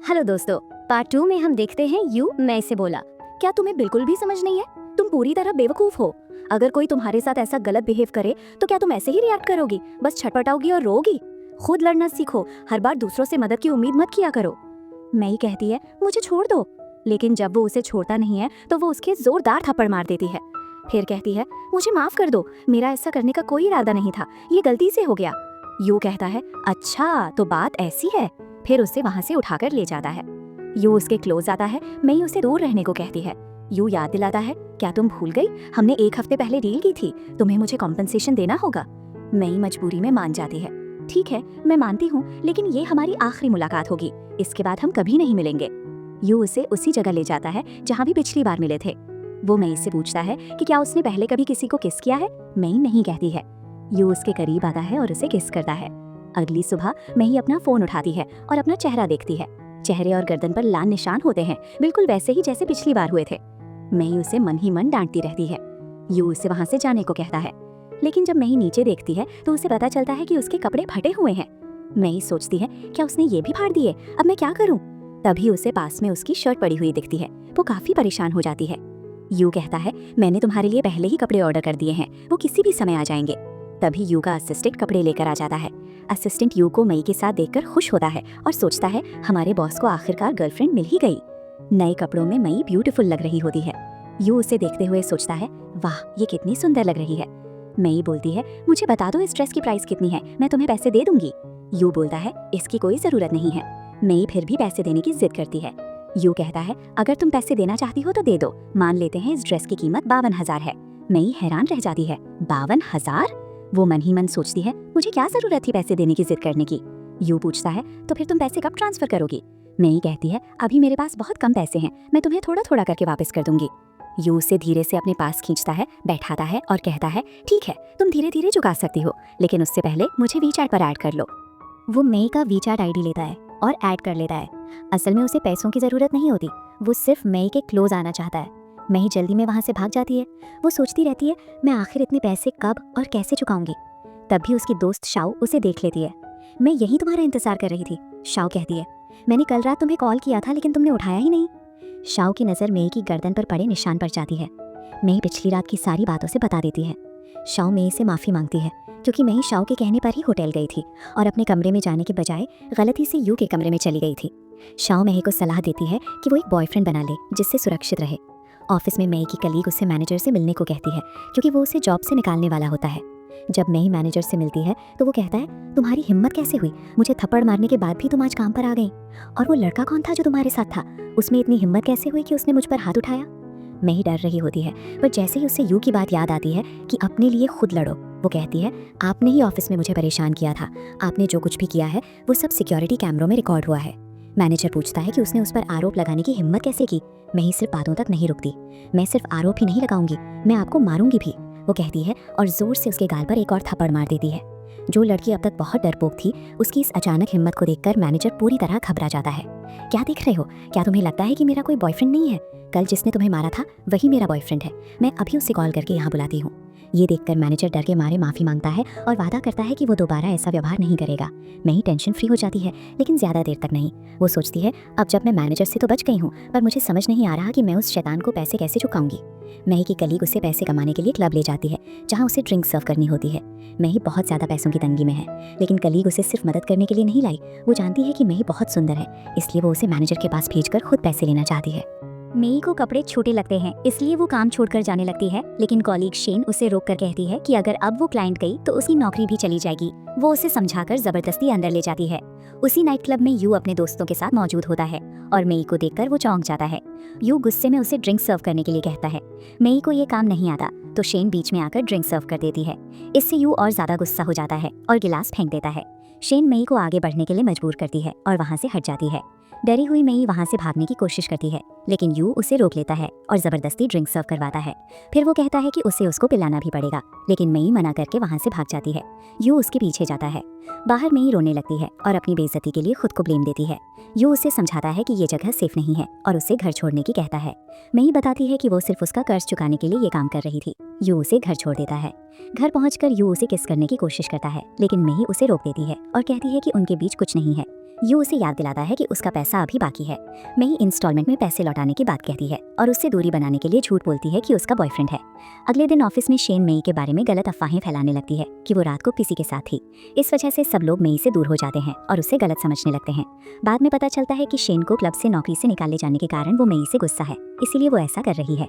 Hello दोस्तों, part 2 में हम देखते हैं यू मैं से बोला। क्या तुम्हें बिल्कुल भी समझ नहीं है? तुम पूरी तरह बेवकूफ हो। अगर कोई तुम्हारे साथ ऐसा गलत बिहेव करे तो क्या तुम ऐसे ही रिएक्ट करोगी? बस छटपटाओगी और रोगी? खुद लड़ना सीखो, हर बार दूसरों से मदद की उम्मीद मत किया करो। मई कहती है मुझे छोड़ दो, लेकिन जब वो उसे छोड़ता नहीं है तो वो उसके जोरदार थप्पड़ मार देती है। फिर कहती है मुझे माफ कर दो, मेरा ऐसा करने का कोई इरादा नहीं था, ये गलती से हो गया। यू कहता है अच्छा तो बात ऐसी है। फिर उसे वहां से उठाकर ले जाता है। यू उसके क्लोज आता है। मई उसे दूर रहने को कहती है। यू याद दिलाता है क्या तुम भूल गई, हमने 1 हफ्ते पहले डील की थी, तुम्हें मुझे कॉम्पेंसेशन देना होगा। मई मजबूरी में मान जाती है। ठीक है मैं मानती हूँ, लेकिन ये हमारी आखिरी मुलाकात होगी, इसके बाद हम कभी नहीं मिलेंगे। यू उसे उसी जगह ले जाता है जहाँ भी पिछली बार मिले थे। वो मई से पूछता है कि क्या उसने पहले कभी किसी को किस किया है। मई नहीं कहती है। यू उसके करीब आता है और उसे किस करता है। अगली सुबह मई अपना फोन उठाती है और अपना चेहरा देखती है। चेहरे और गर्दन पर लाल निशान होते हैं, बिल्कुल वैसे ही जैसे पिछली बार हुए थे। मई उसे मन ही मन डांटती रहती है। यू उसे वहां से जाने को कहता है, लेकिन जब मई नीचे देखती है तो उसे पता चलता है कि उसके कपड़े फटे हुए हैं। मई सोचती है क्या उसने ये भी फाड़ दिए, अब मैं क्या करूं? तभी उसे पास में उसकी शर्ट पड़ी हुई दिखती है। वो काफी परेशान हो जाती है। यू कहता है मैंने तुम्हारे लिए पहले ही कपड़े ऑर्डर कर दिए हैं, वो किसी भी समय आ जाएंगे। तभी यू का असिस्टेंट कपड़े लेकर आ जाता है। असिस्टेंट यू को मई के साथ देखकर खुश होता है और सोचता है हमारे बॉस को आखिरकार गर्लफ्रेंड मिल ही गई। नए कपड़ों में मई ब्यूटीफुल लग रही होती है। यू उसे देखते हुए सोचता है वाह ये कितनी सुंदर लग रही है। मई बोलती है मुझे बता दो इस ड्रेस की प्राइस कितनी है, मैं तुम्हें पैसे दे दूंगी। यू बोलता है इसकी कोई जरूरत नहीं है। मई फिर भी पैसे देने की जिद करती है। यू कहता है अगर तुम पैसे देना चाहती हो तो दे दो, मान लेते हैं इस ड्रेस की कीमत 52,000 है। मई हैरान रह जाती है। 52,000? वो मन ही मन सोचती है मुझे क्या जरूरत थी पैसे देने की जिद करने की। यू पूछता है तो फिर तुम पैसे कब ट्रांसफर करोगी? मई कहती है अभी मेरे पास बहुत कम पैसे हैं, मैं तुम्हें थोड़ा थोड़ा करके वापस कर दूंगी। यू उसे धीरे से अपने पास खींचता है, बैठाता है और कहता है ठीक है तुम धीरे धीरे चुका सकती हो, लेकिन उससे पहले मुझे वीचैट पर ऐड कर लो। वो मई का वीचैट आईडी लेता है और ऐड कर लेता है। असल में उसे पैसों की जरूरत नहीं होती, वो सिर्फ मई के क्लोज आना चाहता है। मई जल्दी में वहां से भाग जाती है। वो सोचती रहती है मैं आखिर इतने पैसे कब और कैसे चुकाऊंगी। तभी उसकी दोस्त शाओ उसे देख लेती है। मैं यही तुम्हारा इंतजार कर रही थी, शाओ कहती है। मैंने कल रात तुम्हें कॉल किया था लेकिन तुमने उठाया ही नहीं। शाओ की नज़र मई की गर्दन पर पड़े निशान पर जाती है। मई पिछली रात की सारी बातों से बता देती है। शाओ मई से माफ़ी मांगती है क्योंकि मई शाओ के कहने पर ही होटल गई थी और अपने कमरे में जाने के बजाय गलती से यू के कमरे में चली गई थी। शाओ मई को सलाह देती है कि वो एक बॉयफ्रेंड बना ले जिससे सुरक्षित रहे। ऑफिस में मई की कलीग उसे मैनेजर से मिलने को कहती है क्योंकि वो उसे जॉब से निकालने वाला होता है। जब मई मैनेजर से मिलती है तो वो कहता है तुम्हारी हिम्मत कैसे हुई, मुझे थप्पड़ मारने के बाद भी तुम आज काम पर आ गई? और वो लड़का कौन था जो तुम्हारे साथ था, उसमें इतनी हिम्मत कैसे हुई कि उसने मुझ पर हाथ उठाया? मई डर रही होती है, पर जैसे ही उससे यू की बात याद आती है कि अपने लिए खुद लड़ो, वो कहती है आपने ही ऑफिस में मुझे परेशान किया था, आपने जो कुछ भी किया है वो सब सिक्योरिटी कैमरों में रिकॉर्ड हुआ है। मैनेजर पूछता है कि उसने उस पर आरोप लगाने की हिम्मत कैसे की। मई सिर्फ बातों तक नहीं रुकती, मैं सिर्फ आरोप ही नहीं लगाऊंगी, मैं आपको मारूंगी भी, वो कहती है और जोर से उसके गाल पर एक और थप्पड़ मार देती है। जो लड़की अब तक बहुत डरपोक थी, उसकी इस अचानक हिम्मत को देखकर मैनेजर पूरी तरह घबरा जाता है। क्या देख रहे हो, क्या तुम्हें लगता है कि मेरा कोई बॉयफ्रेंड नहीं है? कल जिसने तुम्हें मारा था वही मेरा बॉयफ्रेंड है, मैं अभी उससे कॉल करके यहाँ बुलाती हूँ। ये देखकर मैनेजर डर के मारे माफी मांगता है और वादा करता है कि वो दोबारा ऐसा व्यवहार नहीं करेगा। मई टेंशन फ्री हो जाती है, लेकिन ज्यादा देर तक नहीं। वो सोचती है अब जब मैं मैनेजर से तो बच गई हूँ, पर मुझे समझ नहीं आ रहा कि मैं उस शैतान को पैसे कैसे चुकाऊंगी। मई की कलीग उसे पैसे कमाने के लिए क्लब ले जाती है जहाँ उसे ड्रिंक सर्व करनी होती है। मई बहुत ज्यादा पैसों की तंगी में है, लेकिन कलीग उसे सिर्फ मदद करने के लिए नहीं लाई। वो जानती है कि मई बहुत सुंदर है, इसलिए वो उसे मैनेजर के पास भेजकर खुद पैसे लेना चाहती है। मई को कपड़े छोटे लगते हैं, इसलिए वो काम छोड़कर जाने लगती है, लेकिन कॉलीग शेन उसे रोककर कहती है कि अगर अब वो क्लाइंट गई तो उसकी नौकरी भी चली जाएगी। वो उसे समझाकर जबरदस्ती अंदर ले जाती है। उसी नाइट क्लब में यू अपने दोस्तों के साथ मौजूद होता है और मई को देखकर वो चौंक जाता है। यू गुस्से में उसे ड्रिंक सर्व करने के लिए कहता है। मई को ये काम नहीं आता तो शेन बीच में आकर ड्रिंक सर्व कर देती है। इससे यू और ज्यादा गुस्सा हो जाता है और गिलास फेंक देता है। शेन मई को आगे बढ़ने के लिए मजबूर करती है और वहाँ से हट जाती है। डरी हुई मई वहाँ से भागने की कोशिश करती है, लेकिन यू उसे रोक लेता है और जबरदस्ती ड्रिंक सर्व करवाता है। फिर वो कहता है कि उसे उसको पिलाना भी पड़ेगा, लेकिन मई मना करके वहाँ से भाग जाती है। यू उसके पीछे जाता है। बाहर मई रोने लगती है और अपनी बेइज्जती के लिए खुद को ब्लेम देती है। यू उसे समझाता है कि ये जगह सेफ नहीं है और उसे घर छोड़ने की कहता है। मई बताती है कि वो सिर्फ उसका कर्ज चुकाने के लिए ये काम कर रही थी। यू उसे घर छोड़ देता है। घर पहुंचकर यू उसे किस करने की कोशिश करता है, लेकिन मई उसे रोक देती है और कहती है कि उनके बीच कुछ नहीं है। यू उसे याद दिलाता है कि उसका पैसा अभी बाकी है। मई इंस्टॉलमेंट में पैसे लौटाने की बात कहती है और उससे दूरी बनाने के लिए झूठ बोलती है कि उसका बॉयफ्रेंड है। अगले दिन ऑफिस में शेन मई के बारे में गलत अफवाहें फैलाने लगती है कि वो रात को किसी के साथ थी। इस वजह से सब लोग मई से दूर हो जाते हैं और उसे गलत समझने लगते हैं। बाद में पता चलता है कि शेन को क्लब से नौकरी से निकाले जाने के कारण वो मई से गुस्सा है, इसीलिए वो ऐसा कर रही है।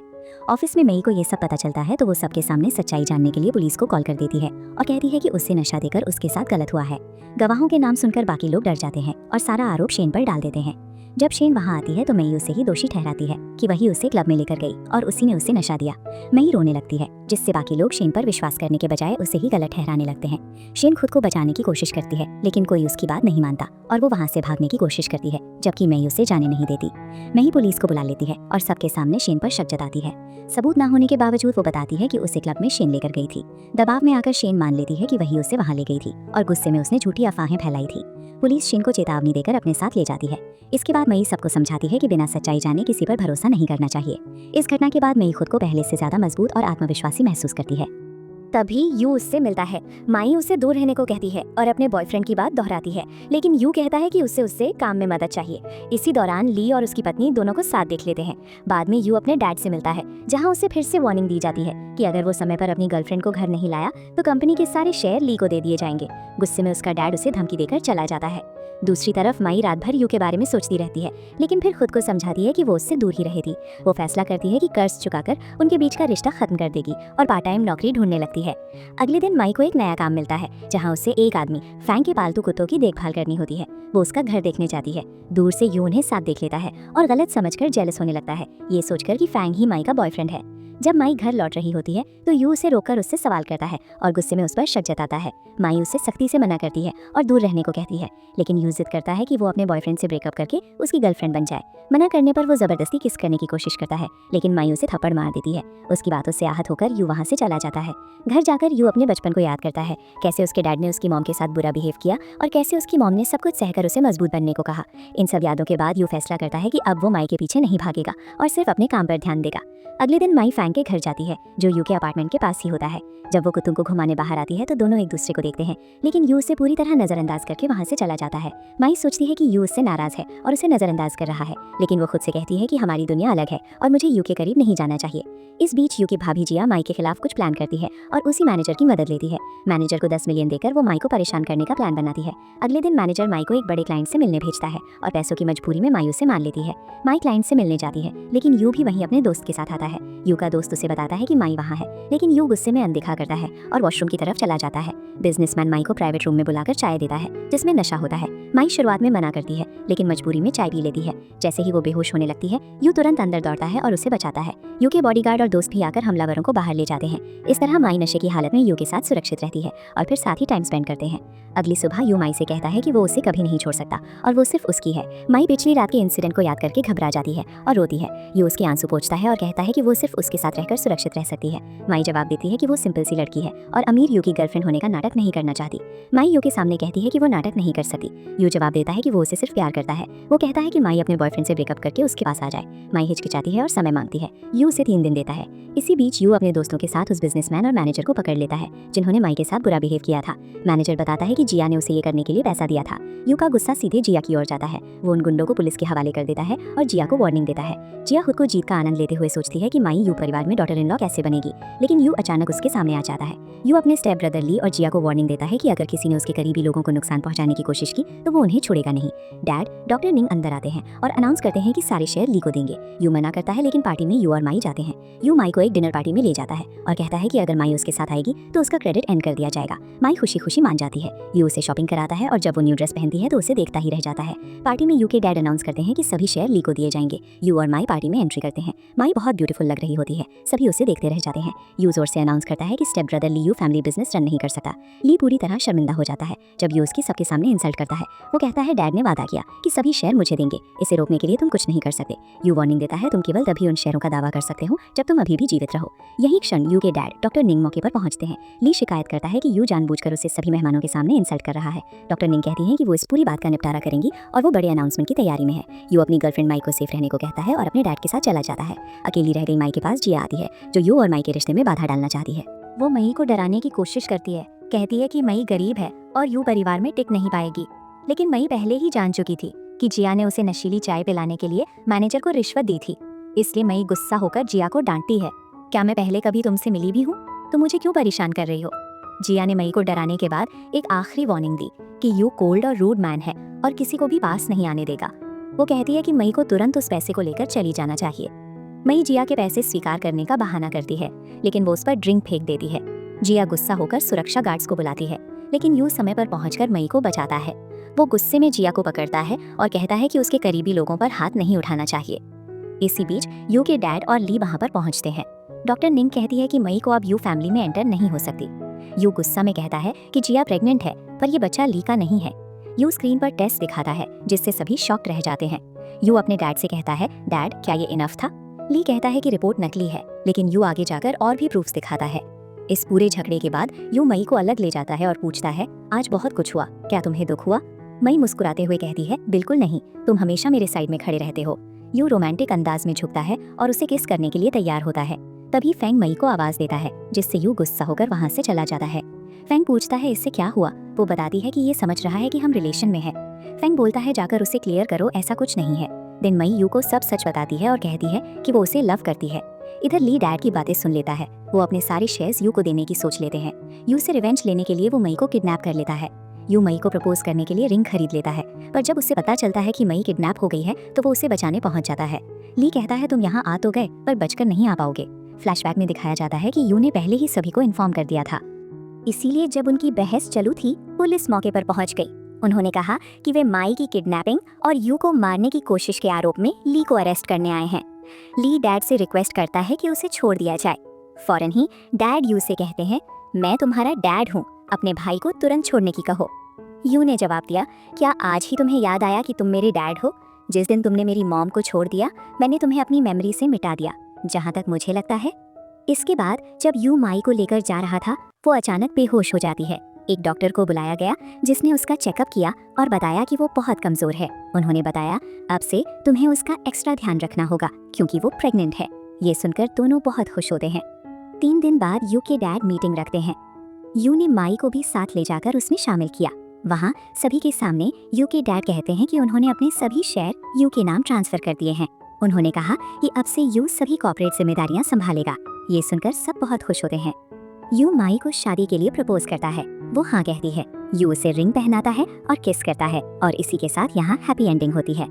ऑफिस में मई को ये सब पता चलता है तो वो सबके सामने सच्चाई जानने के लिए पुलिस को कॉल कर देती है और कहती है कि उससे नशा देकर उसके साथ गलत हुआ है। गवाहों के नाम सुनकर बाकी लोग डर जाते हैं और सारा आरोप शेन पर डाल देते हैं। जब शेन वहां आती है तो मई उसे ही दोषी ठहराती है कि वही उसे क्लब में लेकर गई और उसी ने उसे नशा दिया। मई रोने लगती है, जिससे बाकी लोग शेन पर विश्वास करने के बजाय उसे ही गलत ठहराने लगते हैं। शेन खुद को बचाने की कोशिश करती है लेकिन कोई उसकी बात नहीं मानता और वो वहां से भागने की कोशिश करती है, जबकि मई उसे जाने नहीं देती। मई पुलिस को बुला लेती है और सबके सामने शेन पर शक जताती है। सबूत न होने के बावजूद वो बताती है कि उसे क्लब में शेन लेकर गई थी। दबाव में आकर शेन मान लेती है कि वही उसे वहां ले गई थी और गुस्से में उसने झूठी अफवाहें फैलाई थी। पुलिस शेन को चेतावनी देकर अपने साथ ले जाती है। इसके बाद मई सबको समझाती है कि बिना सच्चाई जाने किसी पर भरोसा नहीं करना चाहिए। इस घटना के बाद मई खुद को पहले से ज्यादा मजबूत और आत्मविश्वासी महसूस करती है। तभी यू उससे मिलता है। माई उसे दूर रहने को कहती है और अपने बॉयफ्रेंड की बात दोहराती है, लेकिन यू कहता है कि उससे काम में मदद चाहिए। इसी दौरान ली और उसकी पत्नी दोनों को साथ देख लेते हैं। बाद में यू अपने डैड से मिलता है, जहां उसे फिर से वार्निंग दी जाती है कि अगर वो समय पर अपनी गर्लफ्रेंड को घर नहीं लाया तो कंपनी के सारे शेयर ली को दे दिए जाएंगे। गुस्से में उसका डैड उसे धमकी देकर चला जाता है। दूसरी तरफ मई रात भर यू के बारे में सोचती रहती है, लेकिन फिर खुद को समझाती है कि वो उससे दूर ही रहेगी। वो फैसला करती है कि कर्ज चुकाकर उनके बीच का रिश्ता खत्म कर देगी और पार्ट टाइम नौकरी ढूंढने लगती है। अगले दिन मई को एक नया काम मिलता है, जहां उसे एक आदमी फैंग के पालतू कुत्तों की देखभाल करनी होती है। वो उसका घर देखने जाती है। दूर से यू उन्हें साथ देख लेता है और गलत समझकर जेलस होने लगता है, ये सोचकर कि फैंग ही मई का बॉयफ्रेंड है। जब मई घर लौट रही होती है तो यू उसे रोककर उससे सवाल करता है और गुस्से में उस पर शक जताता है। मई उसे सख्ती से मना करती है और दूर रहने को कहती है, लेकिन यू जिद करता है कि वो अपने बॉयफ्रेंड से ब्रेकअप करके उसकी गर्लफ्रेंड बन जाए। मना करने पर वो जबरदस्ती किस करने की कोशिश करता है, लेकिन मई उसे थप्पड़ मार देती है। उसकी बातों से आहत होकर यू वहां से चला जाता है। घर जाकर यू अपने बचपन को याद करता है, कैसे उसके डैड ने उसकी मॉम के साथ बुरा बिहेव किया और कैसे उसकी मॉम ने सब कुछ सहकर उसे मजबूत बनने को कहा। इन सब यादों के बाद यू फैसला करता है कि अब वो मई के पीछे नहीं भागेगा और सिर्फ अपने काम पर ध्यान देगा। अगले दिन मई फैंग के घर जाती है, जो यू के अपार्टमेंट के पास ही होता है। जब वो कुत्तों को घुमाने बाहर आती है तो दोनों एक दूसरे को देखते हैं, लेकिन यू उसे पूरी तरह नजरअंदाज करके वहां से चला जाता है। मई सोचती है कि यू उससे नाराज है और उसे नजरअंदाज कर रहा है, लेकिन वो खुद से कहती है कि हमारी दुनिया अलग है और मुझे यू के करीब नहीं जाना चाहिए। इस बीच यू की भाभी जिया मई के खिलाफ कुछ प्लान करती है और उसी मैनेजर की मदद लेती है। मैनेजर को 10 मिलियन देकर वो मई को परेशान करने का प्लान बनाती है। अगले दिन मैनेजर मई को एक बड़े क्लाइंट से मिलने भेजता है और पैसों की मजबूरी में मई उसे मान लेती है। मई क्लाइंट से मिलने जाती है, लेकिन यू भी वहीं अपने दोस्त के साथ आता है। यू का दोस्त उसे बताता है कि मई वहाँ है, लेकिन यू गुस्से में अनदेखा करता है और वॉशरूम की तरफ चला जाता है। बिजनेसमैन मई को प्राइवेट रूम में बुलाकर चाय देता है, जिसमें नशा होता है। मई शुरुआत में मना करती है, लेकिन मजबूरी में चाय पी लेती है। जैसे ही वो बेहोश होने लगती है, यू तुरंत अंदर दौड़ता है और उसे बचाता है। यू के बॉडीगार्ड और दोस्त भी आकर हमलावरों को बाहर ले जाते हैं। इस तरह मई नशे की हालत में यू के साथ सुरक्षित रहती है और फिर साथ ही टाइम स्पेंड करते हैं। अगली सुबह यू मई से कहता है कि वो उसे कभी नहीं छोड़ सकता और वो सिर्फ उसकी है। मई पिछली रात के इंसिडेंट को याद करके घबरा जाती है और रोती है। यू उसके आंसू पोंछता है और कहता है कि वो सिर्फ उसके साथ रहकर सुरक्षित रह सकती है। मई जवाब देती है कि वो सिंपल सी लड़की है और अमीर यू की गर्लफ्रेंड होने का नाटक नहीं करना चाहती। मई यू के सामने कहती है कि वो नाटक नहीं कर सकती। यू जवाब देता है कि वो उसे सिर्फ प्यार करता है। वो कहता है कि मई अपने बॉयफ्रेंड से ब्रेकअप करके उसके पास आ जाए। मई हिचकिचाती है और समय मांगती है। यू उसे 3 दिन देता है। इसी बीच यू अपने दोस्तों के साथ उस बिजनेसमैन और मैनेजर को पकड़ लेता है, जिन्होंने मई के साथ बुरा बिहेव किया था। मैनेजर बताता है कि जिया ने उसे ये करने के लिए पैसा दिया था। यू का गुस्सा सीधे जिया की ओर जाता है। वो उन गुंडों को पुलिस के हवाले कर देता है और जिया को वार्निंग देता है। जिया खुद को जीत का आनंद लेते हुए सोचती है कि मई यू परिवार में डॉटर इन लॉ कैसे बनेगी, लेकिन यू अचानक उसके सामने आ जाता है। यू अपने स्टेप ब्रदर ली और जिया को वार्निंग देता है कि अगर किसी ने उसके करीबी लोगों को नुकसान पहुंचाने की कोशिश की तो वो उन्हें छोड़ेगा नहीं। डैड डॉक्टर निंग अंदर आते हैं और अनाउंस करते हैं कि सारे शेयर ली को देंगे। यू मना करता है, लेकिन पार्टी में यू और मई जाते हैं। यू मई को एक डिनर पार्टी में ले जाता है और कहता है कि अगर मई उसके साथ आएगी तो उसका क्रेडिट एंड कर दिया जाएगा। मई खुशी खुशी मान जाती है। यू उसे शॉपिंग कराता है और जब वो न्यू ड्रेस पहनती है तो उसे देखता ही रह जाता है। पार्टी में यू के डैड अनाउंस करते हैं कि सभी शेयर ली को दिए जाएंगे। यू और मई पार्टी में एंट्री करते हैं। मई बहुत ब्यूटीफुल लग रही होती है। सभी उसे देखते रह जाते हैं। यू जोर से अनाउंस करता है कि step brother Li Yu family business run नहीं कर सकता। ली पूरी तरह शर्मिंदा हो जाता है जब यू उसकी सबके सामने इंसल्ट करता है। वो कहता है डैड ने वादा किया कि सभी शेयर मुझे देंगे, इसे रोकने के लिए तुम कुछ नहीं कर सकते। यू वार्निंग देता है, तुम केवल तभी उन शेयरों का दावा कर सकते हो जब तुम अभी भी जीवित रहो। यही क्षण यू के डैड डॉक्टर निंग मौके पर पहुंचते हैं। ली शिकायत करता है कि यू जानबूझकर उसे सभी मेहमानों के सामने इंसल्ट कर रहा है। डॉक्टर निंग कहती हैं कि वो इस पूरी बात का निपटारा करेंगी और वो बड़े अनाउंसमेंट की तैयारी में है। यू अपनी गर्लफ्रेंड माई को सेफ रहने को कहता है और अपने डैड के साथ चला जाता है। अकेली रह गई माई के पास जिया आती है, जो यू और माई के रिश्ते में बाधा डालना चाहती है। वो मई को डराने की कोशिश करती है, कहती है कि मई गरीब है और यू परिवार में टिक नहीं पाएगी। लेकिन मई पहले ही जान चुकी थी कि जिया ने उसे नशीली चाय पिलाने के लिए मैनेजर को रिश्वत दी थी। इसलिए मई गुस्सा होकर जिया को डांटती है, क्या मैं पहले कभी तुमसे मिली भी हूँ? तो मुझे क्यों परेशान कर रही हो? जिया ने मई को डराने के बाद एक आखिरी वार्निंग दी कि यू कोल्ड और रूड मैन है और किसी को भी पास नहीं आने देगा। वो कहती है कि मई को तुरंत उस पैसे को लेकर चली जाना चाहिए। मई जिया के पैसे स्वीकार करने का बहाना करती है, लेकिन वो उस पर ड्रिंक फेंक देती है। जिया गुस्सा होकर सुरक्षा गार्ड्स को बुलाती है, लेकिन यू समय पर पहुंचकर मई को बचाता है। वो गुस्से में जिया को पकड़ता है और कहता है कि उसके करीबी लोगों पर हाथ नहीं उठाना चाहिए। इसी बीच यू के डैड और ली वहां पर पहुंचते हैं। डॉक्टर निंग कहती है कि मई को अब यू फैमिली में एंटर नहीं हो सकती। यू गुस्सा में कहता है कि जिया प्रेग्नेंट है, पर ये बच्चा ली का नहीं है। यू स्क्रीन पर टेस्ट दिखाता है, जिससे सभी शॉक्ड रह जाते हैं। यू अपने डैड से कहता है, डैड क्या ये इनफ था? ली कहता है कि रिपोर्ट नकली है, लेकिन यू आगे जाकर और भी प्रूफ्स दिखाता है। इस पूरे झगड़े के बाद यू मई को अलग ले जाता है और पूछता है, आज बहुत कुछ हुआ, क्या तुम्हें दुख हुआ? मई मुस्कुराते हुए कहती है, बिल्कुल नहीं, तुम हमेशा मेरे साइड में खड़े रहते हो। यू रोमांटिक अंदाज में झुकता है और उसे किस करने के लिए तैयार होता है। तभी फेंग मई को आवाज देता है, जिससे यू गुस्सा होकर वहां से चला जाता है। फेंग पूछता है, इससे क्या हुआ? वो बताती है कि ये समझ रहा है कि हम रिलेशन में हैं। फेंग बोलता है, जाकर उसे क्लियर करो, ऐसा कुछ नहीं है। दिन मई यू को सब सच बताती है और कहती है कि वो उसे लव करती है। इधर ली डैड की बातें सुन लेता है। वो अपने सारे शेयर्स यू को देने की सोच लेते हैं। यू से रिवेंज लेने के लिए वो मई को किडनैप कर लेता है। यू मई को प्रपोज करने के लिए रिंग खरीद लेता है, पर जब उसे पता चलता है कि मई किडनैप हो गई है तो वो उसे बचाने पहुंच जाता है। ली कहता है, तुम यहाँ आ तो गए, पर बचकर नहीं आ पाओगे। फ्लैशबैक में दिखाया जाता है कि यू ने पहले ही सभी को इन्फॉर्म कर दिया था। इसीलिए जब उनकी बहस चालू थी, पुलिस मौके पर पहुंच गई। उन्होंने कहा कि वे माई की किडनैपिंग और यू को मारने की कोशिश के आरोप में ली को अरेस्ट करने आए हैं। ली डैड से रिक्वेस्ट करता है कि उसे छोड़ दिया जाए। फौरन ही डैड यू से कहते हैं, मैं तुम्हारा डैड हूँ, अपने भाई को तुरंत छोड़ने की कहो। यू ने जवाब दिया, क्या आज ही तुम्हें याद आया कि तुम मेरे डैड हो? जिस दिन तुमने मेरी मॉम को छोड़ दिया, मैंने तुम्हें अपनी मेमोरी से मिटा दिया, जहाँ तक मुझे लगता है। इसके बाद जब यू माई को लेकर जा रहा था, वो अचानक बेहोश हो जाती है। एक डॉक्टर को बुलाया गया, जिसने उसका चेकअप किया और बताया कि वो बहुत कमजोर है। उन्होंने बताया, अब से तुम्हें उसका एक्स्ट्रा ध्यान रखना होगा, क्योंकि वो प्रेग्नेंट है। ये सुनकर दोनों बहुत खुश होते हैं। 3 दिन बाद यू के डैड मीटिंग रखते हैं। यू ने माई को भी साथ ले जाकर उसमें शामिल किया। वहाँ सभी के सामने यू के डैड कहते हैं कि उन्होंने अपने सभी शेयर यू के नाम ट्रांसफर कर दिए हैं। उन्होंने कहा कि अब से यू सभी कॉर्पोरेट जिम्मेदारियां संभालेगा। ये सुनकर सब बहुत खुश होते हैं। यू माई को शादी के लिए प्रपोज करता है। वो हाँ कहती है। यू उसे रिंग पहनाता है और किस करता है, और इसी के साथ यहाँ हैप्पी एंडिंग होती है।